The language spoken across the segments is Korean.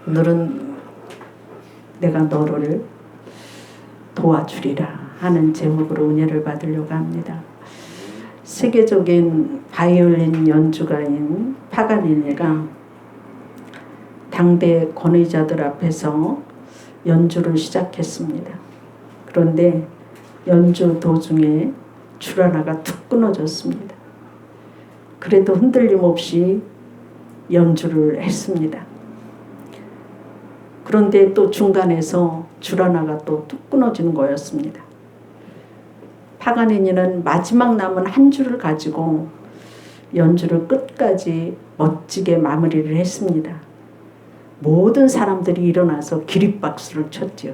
오늘은 내가 너를 도와주리라 하는 제목으로 은혜를 받으려고 합니다. 세계적인 바이올린 연주가인 파가니니가 당대 권위자들 앞에서 연주를 시작했습니다. 그런데 연주 도중에 줄 하나가 툭 끊어졌습니다. 그래도 흔들림 없이 연주를 했습니다. 그런데 또 중간에서 줄 하나가 또 뚝 끊어지는 거였습니다. 파가니니는 마지막 남은 한 줄을 가지고 연주를 끝까지 멋지게 마무리를 했습니다. 모든 사람들이 일어나서 기립박수를 쳤지요.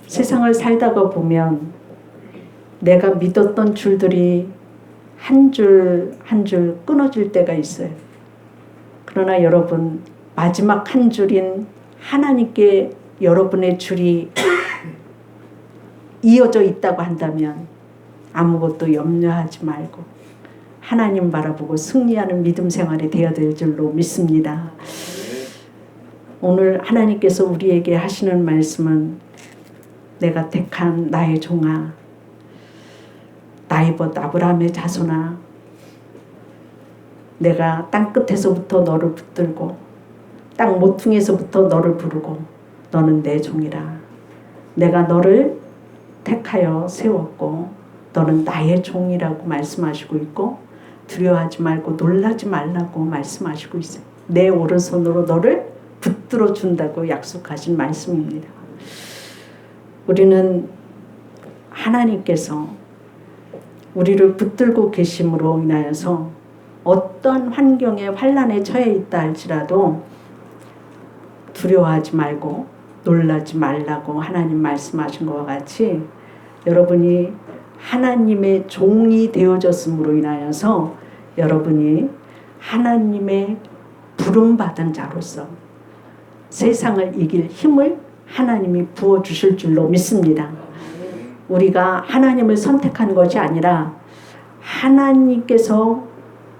세상을 살다가 보면 내가 믿었던 줄들이 한 줄 한 줄 끊어질 때가 있어요. 그러나 여러분, 마지막 한 줄인 하나님께 여러분의 줄이 이어져 있다고 한다면 아무것도 염려하지 말고 하나님 바라보고 승리하는 믿음 생활이 되어야 될 줄로 믿습니다. 오늘 하나님께서 우리에게 하시는 말씀은 내가 택한 나의 종아, 나의 벗 아브라함의 자손아, 내가 땅끝에서부터 너를 붙들고 땅 모퉁이에서부터 너를 부르고 너는 내 종이라. 내가 너를 택하여 세웠고 너는 나의 종이라고 말씀하시고 있고 두려워하지 말고 놀라지 말라고 말씀하시고 있어요. 내 오른손으로 너를 붙들어 준다고 약속하신 말씀입니다. 우리는 하나님께서 우리를 붙들고 계심으로 인하여서 어떤 환경에 환난에 처해 있다 할지라도 두려워하지 말고 놀라지 말라고 하나님 말씀하신 것과 같이 여러분이 하나님의 종이 되어졌음으로 인하여서 여러분이 하나님의 부름받은 자로서 세상을 이길 힘을 하나님이 부어주실 줄로 믿습니다. 우리가 하나님을 선택한 것이 아니라 하나님께서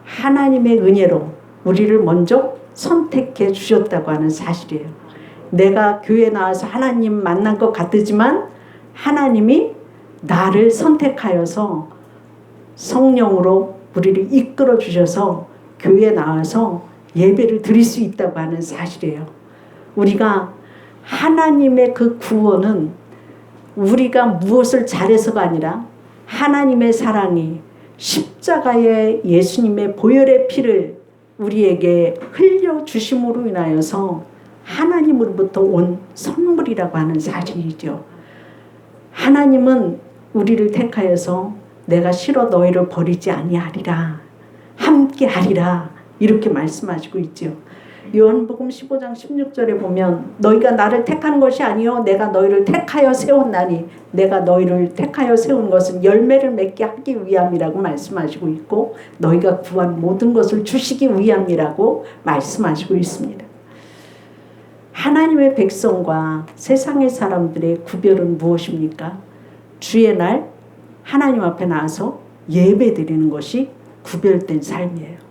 하나님의 은혜로 우리를 먼저 선택해 주셨다고 하는 사실이에요. 내가 교회에 나와서 하나님 만난 것 같지만 하나님이 나를 선택하여서 성령으로 우리를 이끌어 주셔서 교회에 나와서 예배를 드릴 수 있다고 하는 사실이에요. 우리가 하나님의 그 구원은 우리가 무엇을 잘해서가 아니라 하나님의 사랑이 십자가의 예수님의 보혈의 피를 우리에게 흘려주심으로 인하여서 하나님으로부터 온 선물이라고 하는 사실이죠. 하나님은 우리를 택하여서 내가 싫어 너희를 버리지 아니하리라, 함께하리라 이렇게 말씀하시고 있죠. 요한복음 15장 16절에 보면 너희가 나를 택한 것이 아니요 내가 너희를 택하여 세웠나니 내가 너희를 택하여 세운 것은 열매를 맺게 하기 위함이라고 말씀하시고 있고 너희가 구한 모든 것을 주시기 위함이라고 말씀하시고 있습니다. 하나님의 백성과 세상의 사람들의 구별은 무엇입니까? 주의 날 하나님 앞에 나와서 예배 드리는 것이 구별된 삶이에요.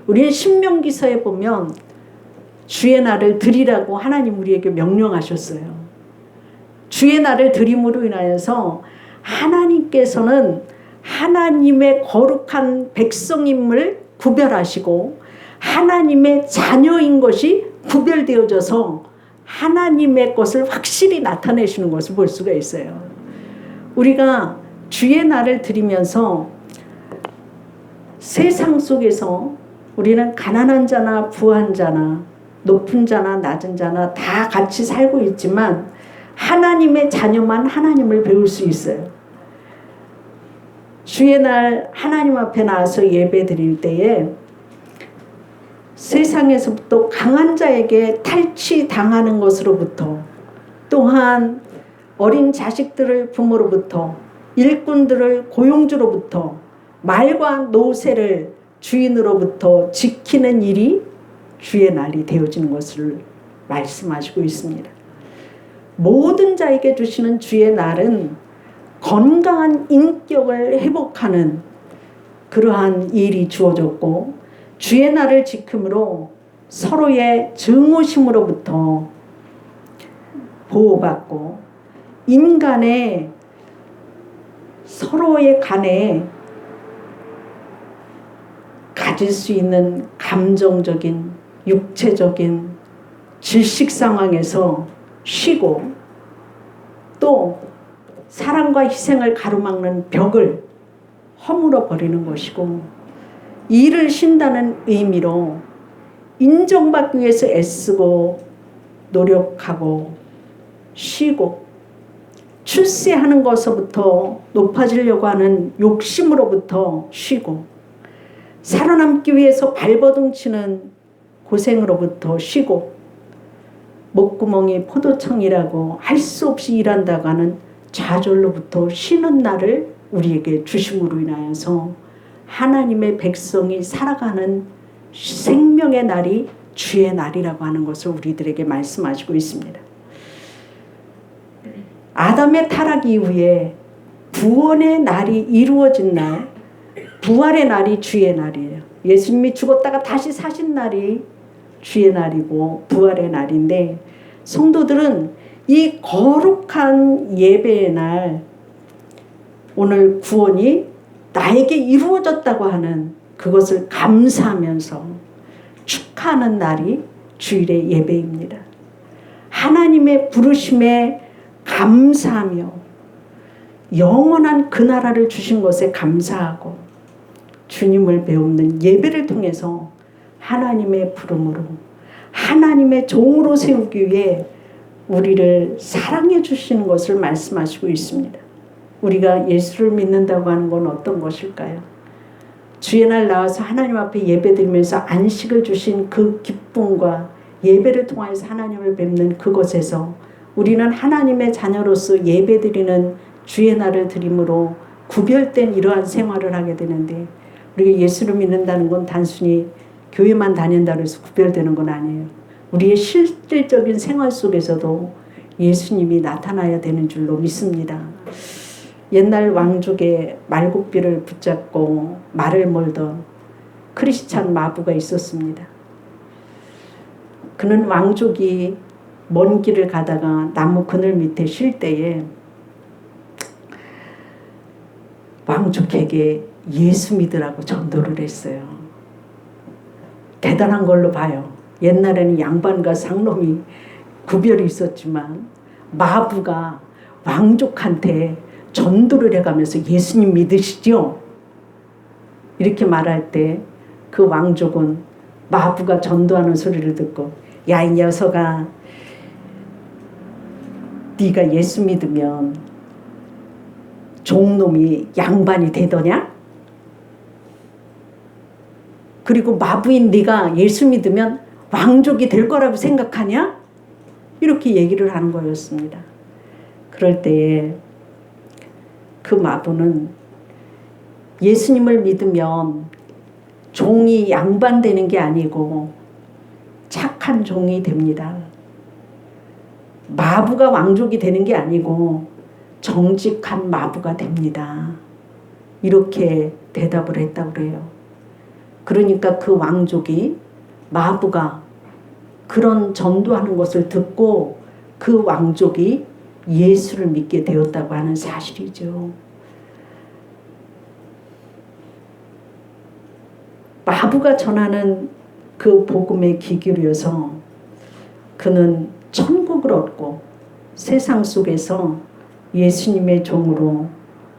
우리는 신명기서에 보면 주의 날을 드리라고 하나님 우리에게 명령하셨어요. 주의 날을 드림으로 인하여서 하나님께서는 하나님의 거룩한 백성임을 구별하시고 하나님의 자녀인 것이 구별되어져서 하나님의 것을 확실히 나타내시는 것을 볼 수가 있어요. 우리가 주의 날을 드리면서 세상 속에서 우리는 가난한 자나 부한 자나 높은 자나 낮은 자나 다 같이 살고 있지만 하나님의 자녀만 하나님을 배울 수 있어요. 주의 날 하나님 앞에 나와서 예배 드릴 때에 세상에서부터 강한 자에게 탈취당하는 것으로부터 또한 어린 자식들을 부모로부터 일꾼들을 고용주로부터 말과 노새를 주인으로부터 지키는 일이 주의 날이 되어지는 것을 말씀하시고 있습니다. 모든 자에게 주시는 주의 날은 건강한 인격을 회복하는 그러한 일이 주어졌고 주의 날을 지킴으로 서로의 증오심으로부터 보호받고 인간의 서로의 간에 가질 수 있는 감정적인 육체적인 질식 상황에서 쉬고 또 사랑과 희생을 가로막는 벽을 허물어 버리는 것이고 이를 쉰다는 의미로 인정받기 위해서 애쓰고 노력하고 쉬고 출세하는 것서부터 높아지려고 하는 욕심으로부터 쉬고 살아남기 위해서 발버둥 치는 고생으로부터 쉬고 목구멍이 포도청이라고 할 수 없이 일한다고 하는 좌절로부터 쉬는 날을 우리에게 주심으로 인하여서 하나님의 백성이 살아가는 생명의 날이 주의 날이라고 하는 것을 우리들에게 말씀하시고 있습니다. 아담의 타락 이후에 구원의 날이 이루어진 날, 부활의 날이 주의 날이에요. 예수님이 죽었다가 다시 사신 날이 주의 날이고 부활의 날인데 성도들은 이 거룩한 예배의 날 오늘 구원이 나에게 이루어졌다고 하는 그것을 감사하면서 축하하는 날이 주일의 예배입니다. 하나님의 부르심에 감사하며 영원한 그 나라를 주신 것에 감사하고 주님을 배우는 예배를 통해서 하나님의 부름으로 하나님의 종으로 세우기 위해 우리를 사랑해 주시는 것을 말씀하시고 있습니다. 우리가 예수를 믿는다고 하는 건 어떤 것일까요? 주의 날 나와서 하나님 앞에 예배드리면서 안식을 주신 그 기쁨과 예배를 통해서 하나님을 뵙는 그곳에서 우리는 하나님의 자녀로서 예배드리는 주의 날을 드림으로 구별된 이러한 생활을 하게 되는데 우리가 예수를 믿는다는 건 단순히 교회만 다닌다고 해서 구별되는 건 아니에요. 우리의 실질적인 생활 속에서도 예수님이 나타나야 되는 줄로 믿습니다. 옛날 왕족의 말굽비를 붙잡고 말을 몰던 크리스찬 마부가 있었습니다. 그는 왕족이 먼 길을 가다가 나무 그늘 밑에 쉴 때에 왕족에게 예수 믿으라고 전도를 했어요. 대단한 걸로 봐요. 옛날에는 양반과 상놈이 구별이 있었지만 마부가 왕족한테 전도를 해가면서 예수님 믿으시죠? 이렇게 말할 때 그 왕족은 마부가 전도하는 소리를 듣고 야, 이 녀석아, 네가 예수 믿으면 종놈이 양반이 되더냐? 그리고 마부인 네가 예수 믿으면 왕족이 될 거라고 생각하냐? 이렇게 얘기를 하는 거였습니다. 그럴 때에 그 마부는 예수님을 믿으면 종이 양반 되는 게 아니고 착한 종이 됩니다. 마부가 왕족이 되는 게 아니고 정직한 마부가 됩니다. 이렇게 대답을 했다고 그래요. 그러니까 그 왕족이 마부가 그런 전도하는 것을 듣고 그 왕족이 예수를 믿게 되었다고 하는 사실이죠. 마부가 전하는 그 복음에 귀 기울여서 그는 천국을 얻고 세상 속에서 예수님의 종으로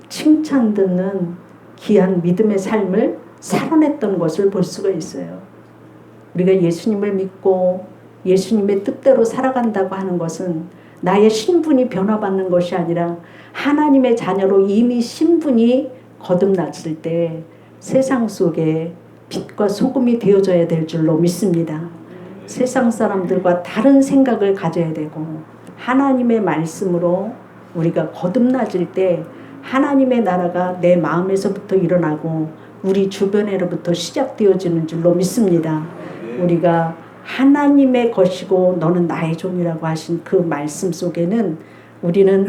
칭찬 듣는 귀한 믿음의 삶을 살아냈던 것을 볼 수가 있어요. 우리가 예수님을 믿고 예수님의 뜻대로 살아간다고 하는 것은 나의 신분이 변화받는 것이 아니라 하나님의 자녀로 이미 신분이 거듭났을 때 세상 속에 빛과 소금이 되어져야 될 줄로 믿습니다. 세상 사람들과 다른 생각을 가져야 되고 하나님의 말씀으로 우리가 거듭나질 때 하나님의 나라가 내 마음에서부터 일어나고 우리 주변에로부터 시작되어지는 줄로 믿습니다. 우리가 하나님의 것이고 너는 나의 종이라고 하신 그 말씀 속에는 우리는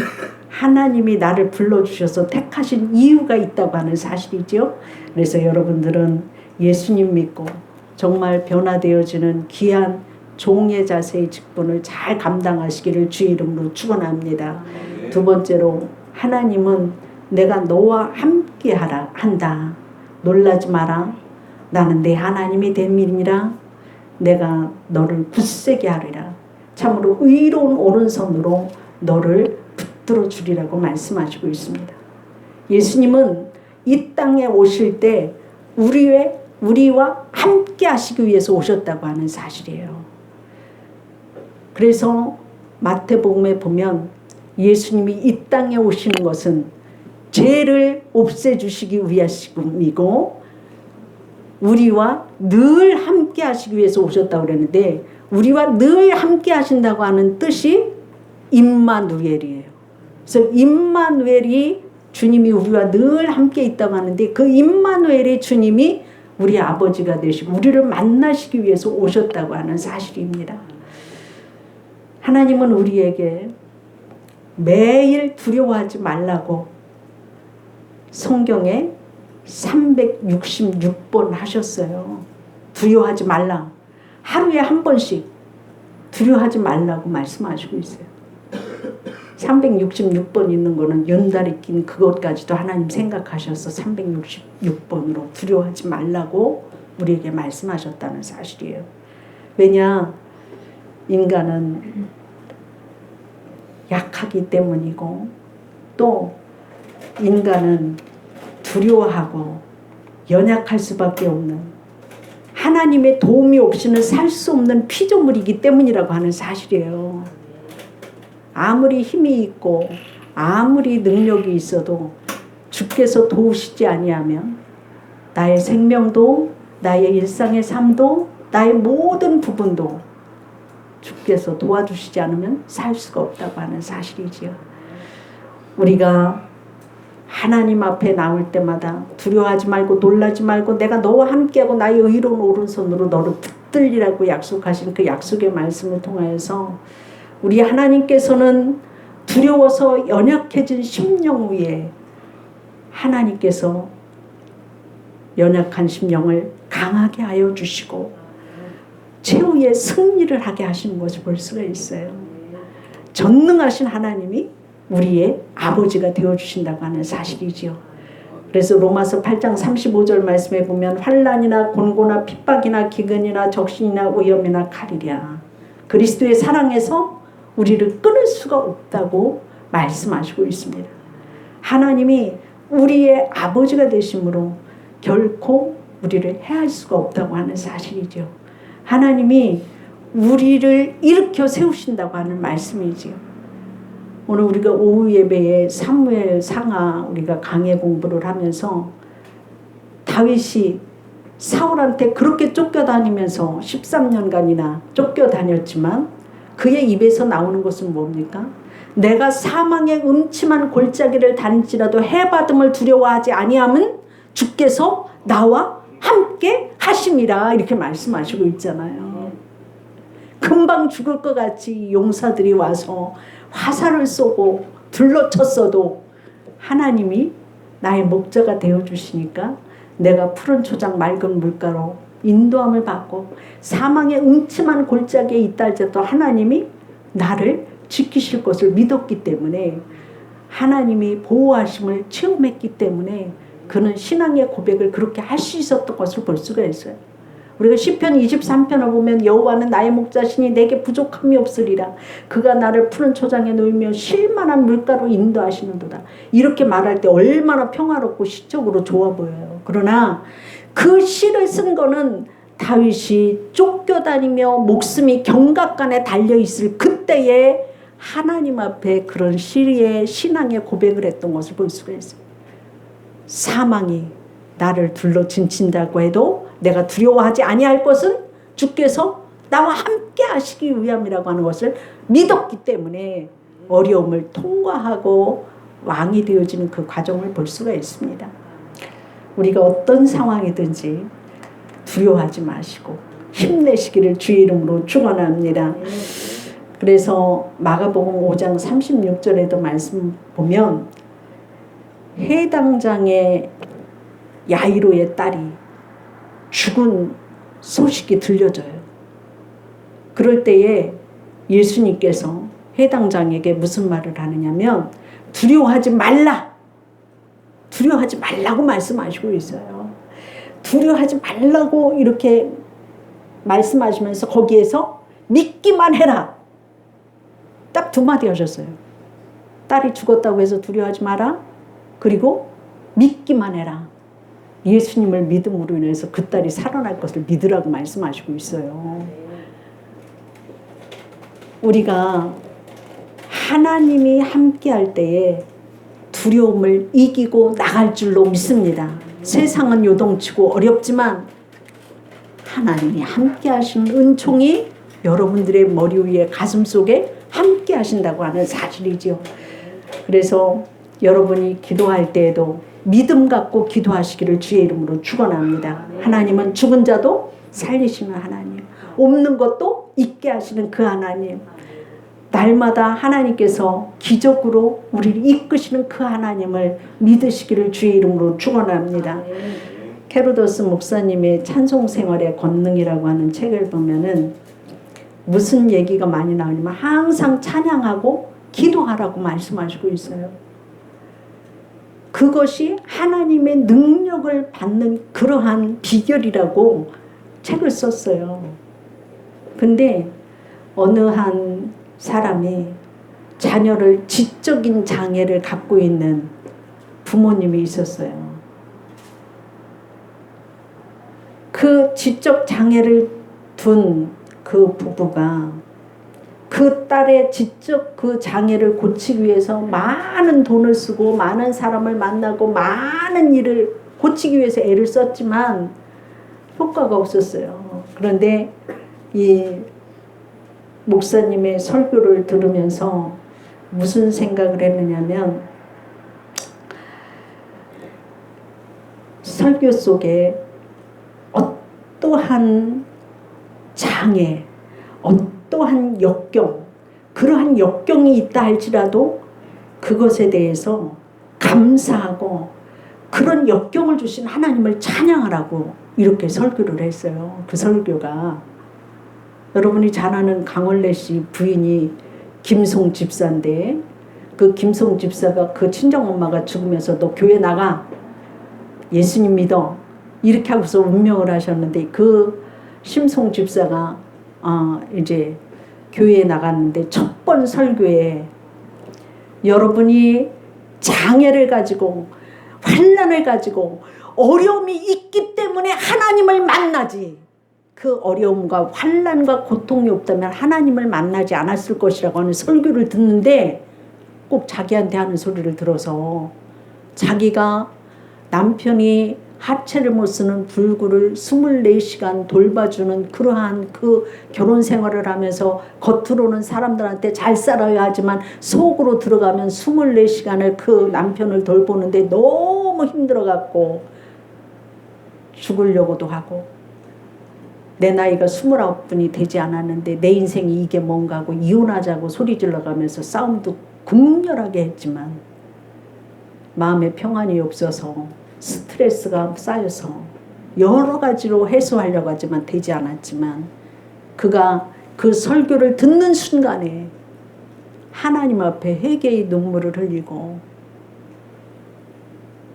하나님이 나를 불러주셔서 택하신 이유가 있다고 하는 사실이죠. 그래서 여러분들은 예수님 믿고 정말 변화되어지는 귀한 종의 자세의 직분을 잘 감당하시기를 주의 이름으로 축원합니다. 두 번째로 하나님은 내가 너와 함께 한다. 놀라지 마라. 나는 내 하나님이 됨이니라. 내가 너를 굳세게 하리라. 참으로 의로운 오른손으로 너를 붙들어 주리라고 말씀하시고 있습니다. 예수님은 이 땅에 오실 때 우리와 함께 하시기 위해서 오셨다고 하는 사실이에요. 그래서 마태복음에 보면 예수님이 이 땅에 오시는 것은 죄를 없애주시기 위하심이고 우리와 늘 함께 하시기 위해서 오셨다고 그랬는데 우리와 늘 함께 하신다고 하는 뜻이 임마누엘이에요. 그래서 임마누엘이 주님이 우리와 늘 함께 있다고 하는데 그 임마누엘의 주님이 우리 아버지가 되시고 우리를 만나시기 위해서 오셨다고 하는 사실입니다. 하나님은 우리에게 매일 두려워하지 말라고 성경에 366번 하셨어요. 두려워하지 말라. 하루에 한 번씩 두려워하지 말라고 말씀하시고 있어요. 366번 있는 거는 연달이 낀 그것까지도 하나님 생각하셔서 366번으로 두려워하지 말라고 우리에게 말씀하셨다는 사실이에요. 왜냐? 인간은 약하기 때문이고 또 인간은 두려워하고 연약할 수밖에 없는 하나님의 도움이 없이는 살 수 없는 피조물이기 때문이라고 하는 사실이에요. 아무리 힘이 있고 아무리 능력이 있어도 주께서 도우시지 아니하면 나의 생명도 나의 일상의 삶도 나의 모든 부분도 주께서 도와주시지 않으면 살 수가 없다고 하는 사실이지요. 우리가 하나님 앞에 나올 때마다 두려워하지 말고 놀라지 말고 내가 너와 함께하고 나의 의로운 오른손으로 너를 붙들리라고 약속하신 그 약속의 말씀을 통하여서 우리 하나님께서는 두려워서 연약해진 심령 위에 하나님께서 연약한 심령을 강하게 하여 주시고 최후의 승리를 하게 하시는 것을 볼 수가 있어요. 전능하신 하나님이 우리의 아버지가 되어주신다고 하는 사실이지요. 그래서 로마서 8장 35절 말씀에 보면 환난이나 곤고나 핍박이나 기근이나 적신이나 오염이나 칼이랴 그리스도의 사랑에서 우리를 끊을 수가 없다고 말씀하시고 있습니다. 하나님이 우리의 아버지가 되심으로 결코 우리를 해할 수가 없다고 하는 사실이죠. 하나님이 우리를 일으켜 세우신다고 하는 말씀이지요. 오늘 우리가 오후 예배에 사무엘 상하 우리가 강해 공부를 하면서 다윗이 사울한테 그렇게 쫓겨다니면서 13년간이나 쫓겨다녔지만 그의 입에서 나오는 것은 뭡니까? 내가 사망의 음침한 골짜기를 다닐지라도 해받음을 두려워하지 아니함은 주께서 나와 함께 하심이라 이렇게 말씀하시고 있잖아요. 금방 죽을 것 같이 용사들이 와서 화살을 쏘고 둘러쳤어도 하나님이 나의 목자가 되어주시니까 내가 푸른 초장 맑은 물가로 인도함을 받고 사망의 음침한 골짜기에 있다 할지라도 하나님이 나를 지키실 것을 믿었기 때문에 하나님이 보호하심을 체험했기 때문에 그는 신앙의 고백을 그렇게 할 수 있었던 것을 볼 수가 있어요. 우리가 시편 23편을 보면 여호와는 나의 목자시니 내게 부족함이 없으리라. 그가 나를 푸른 초장에 놓이며 쉴만한 물가로 인도하시는도다. 이렇게 말할 때 얼마나 평화롭고 시적으로 좋아 보여요. 그러나 그 시를 쓴 거는 다윗이 쫓겨다니며 목숨이 경각간에 달려있을 그때에 하나님 앞에 그런 시리의 신앙의 고백을 했던 것을 볼 수가 있어요. 사망이 나를 둘러 진친다고 해도 내가 두려워하지 아니할 것은 주께서 나와 함께 하시기 위함이라고 하는 것을 믿었기 때문에 어려움을 통과하고 왕이 되어지는 그 과정을 볼 수가 있습니다. 우리가 어떤 상황이든지 두려워하지 마시고 힘내시기를 주의 이름으로 축원합니다. 그래서 마가복음 5장 36절에도 말씀 보면 해당장의 야이로의 딸이 죽은 소식이 들려져요. 그럴 때에 예수님께서 해당장에게 무슨 말을 하느냐면 두려워하지 말라. 두려워하지 말라고 말씀하시고 있어요. 두려워하지 말라고 이렇게 말씀하시면서 거기에서 믿기만 해라. 딱 두 마디 하셨어요. 딸이 죽었다고 해서 두려워하지 마라. 그리고 믿기만 해라. 예수님을 믿음으로 인해서 그 딸이 살아날 것을 믿으라고 말씀하시고 있어요. 우리가 하나님이 함께 할 때에 두려움을 이기고 나갈 줄로 믿습니다. 세상은 요동치고 어렵지만 하나님이 함께 하시는 은총이 여러분들의 머리 위에 가슴 속에 함께 하신다고 하는 사실이죠. 그래서 여러분이 기도할 때에도 믿음 갖고 기도하시기를 주의 이름으로 축원합니다. 하나님은 죽은 자도 살리시는 하나님, 없는 것도 있게 하시는 그 하나님, 날마다 하나님께서 기적으로 우리를 이끄시는 그 하나님을 믿으시기를 주의 이름으로 축원합니다. 케로도스 목사님의 찬송생활의 권능이라고 하는 책을 보면은 무슨 얘기가 많이 나오냐면 항상 찬양하고 기도하라고 말씀하시고 있어요. 그것이 하나님의 능력을 받는 그러한 비결이라고 책을 썼어요. 근데 어느 한 사람이 자녀를 지적인 장애를 갖고 있는 부모님이 있었어요. 그 지적 장애를 둔 그 부부가 그 딸의 지적 그 장애를 고치기 위해서 많은 돈을 쓰고 많은 사람을 만나고 많은 일을 고치기 위해서 애를 썼지만 효과가 없었어요. 그런데 이 목사님의 설교를 들으면서 무슨 생각을 했느냐면 설교 속에 어떠한 장애, 어떠한 역경, 그러한 역경이 있다 할지라도 그것에 대해서 감사하고 그런 역경을 주신 하나님을 찬양하라고 이렇게 설교를 했어요. 그 설교가 여러분이 잘 아는 강원래 씨 부인이 김송 집사인데 그 김송 집사가 그 친정엄마가 죽으면서 너 교회 나가 예수님 믿어 이렇게 하고서 운명을 하셨는데 그 심송 집사가 이제 교회에 나갔는데 첫 번 설교에 여러분이 장애를 가지고 환난을 가지고 어려움이 있기 때문에 하나님을 만나지 그 어려움과 환난과 고통이 없다면 하나님을 만나지 않았을 것이라고 하는 설교를 듣는데 꼭 자기한테 하는 소리를 들어서 자기가 남편이 하체를 못 쓰는 불구를 24시간 돌봐주는 그러한 그 결혼 생활을 하면서 겉으로는 사람들한테 잘 살아야 하지만 속으로 들어가면 24시간을 그 남편을 돌보는데 너무 힘들어갖고 죽으려고도 하고 내 나이가 29분이 되지 않았는데 내 인생이 이게 뭔가 하고 이혼하자고 소리 질러가면서 싸움도 극렬하게 했지만 마음에 평안이 없어서 스트레스가 쌓여서 여러 가지로 해소하려고 하지만 되지 않았지만 그가 그 설교를 듣는 순간에 하나님 앞에 회개의 눈물을 흘리고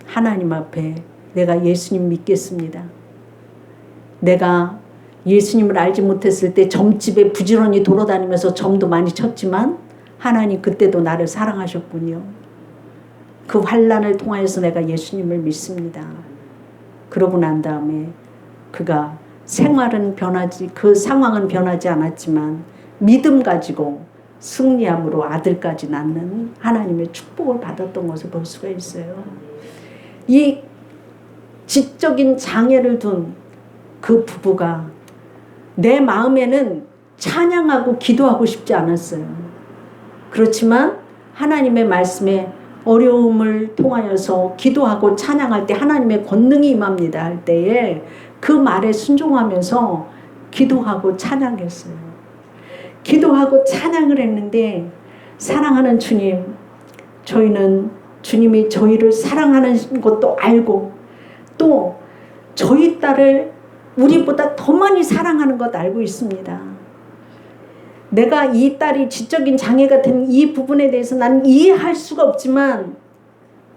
하나님 앞에 내가 예수님 믿겠습니다. 내가 예수님을 알지 못했을 때 점집에 부지런히 돌아다니면서 점도 많이 쳤지만 하나님 그때도 나를 사랑하셨군요. 그 환난을 통하여서 내가 예수님을 믿습니다. 그러고 난 다음에 그가 생활은 변하지 그 상황은 변하지 않았지만 믿음 가지고 승리함으로 아들까지 낳는 하나님의 축복을 받았던 것을 볼 수가 있어요. 이 지적인 장애를 둔 그 부부가 내 마음에는 찬양하고 기도하고 싶지 않았어요. 그렇지만 하나님의 말씀에 어려움을 통하여서 기도하고 찬양할 때 하나님의 권능이 임합니다 할 때에 그 말에 순종하면서 기도하고 찬양했어요. 기도하고 찬양을 했는데 사랑하는 주님, 저희는 주님이 저희를 사랑하는 것도 알고 또 저희 딸을 우리보다 더 많이 사랑하는 것 알고 있습니다. 내가 이 딸이 지적인 장애가 된 이 부분에 대해서 나는 이해할 수가 없지만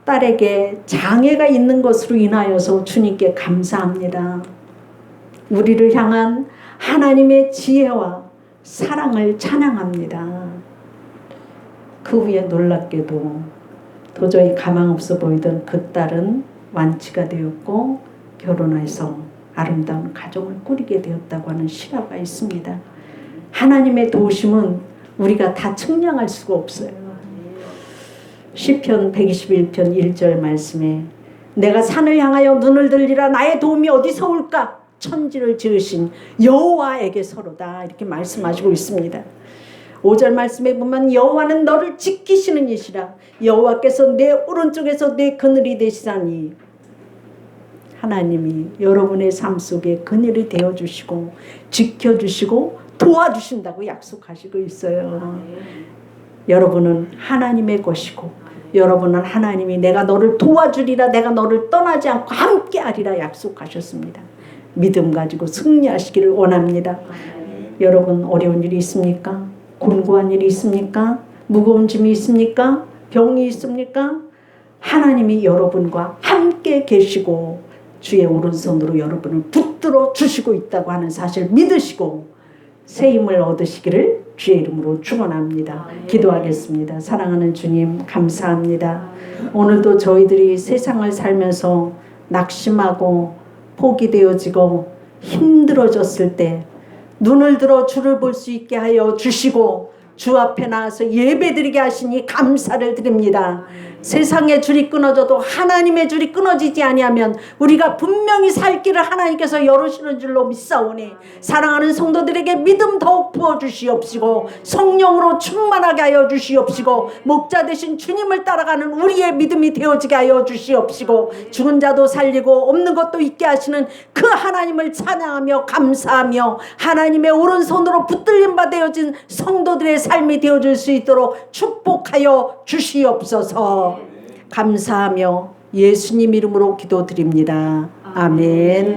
딸에게 장애가 있는 것으로 인하여서 주님께 감사합니다. 우리를 향한 하나님의 지혜와 사랑을 찬양합니다. 그 후에 놀랍게도 도저히 가망 없어 보이던 그 딸은 완치가 되었고 결혼해서 아름다운 가정을 꾸리게 되었다고 하는 실화가 있습니다. 하나님의 도우심은 우리가 다 측량할 수가 없어요. 시편 121편 1절 말씀에 내가 산을 향하여 눈을 들리라 나의 도움이 어디서 올까? 천지를 지으신 여호와에게서로다 이렇게 말씀하시고 있습니다. 5절 말씀에 보면 여호와는 너를 지키시는 이시라 여호와께서 내 오른쪽에서 내 그늘이 되시다니 하나님이 여러분의 삶 속에 그늘이 되어주시고 지켜주시고 도와주신다고 약속하시고 있어요. 여러분은 하나님의 것이고 여러분은 하나님이 내가 너를 도와주리라 내가 너를 떠나지 않고 함께하리라 약속하셨습니다. 믿음 가지고 승리하시기를 원합니다. 여러분 어려운 일이 있습니까? 곤고한 일이 있습니까? 무거운 짐이 있습니까? 병이 있습니까? 하나님이 여러분과 함께 계시고 주의 오른손으로 여러분을 붙들어 주시고 있다고 하는 사실을 믿으시고 새 힘을 얻으시기를 주의 이름으로 축원합니다. 기도하겠습니다. 사랑하는 주님 감사합니다. 오늘도 저희들이 세상을 살면서 낙심하고 포기되어지고 힘들어졌을 때 눈을 들어 주를 볼 수 있게 하여 주시고 주 앞에 나와서 예배드리게 하시니 감사를 드립니다. 세상의 줄이 끊어져도 하나님의 줄이 끊어지지 아니하면 우리가 분명히 살 길을 하나님께서 열으시는 줄로 믿사오니 사랑하는 성도들에게 믿음 더욱 부어주시옵시고 성령으로 충만하게 하여 주시옵시고 목자 되신 주님을 따라가는 우리의 믿음이 되어지게 하여 주시옵시고 죽은 자도 살리고 없는 것도 있게 하시는 그 하나님을 찬양하며 감사하며 하나님의 오른손으로 붙들림 바 되어진 성도들의 삶이 되어줄 수 있도록 축복하여 주시옵소서. 감사하며 예수님 이름으로 기도드립니다. 아멘.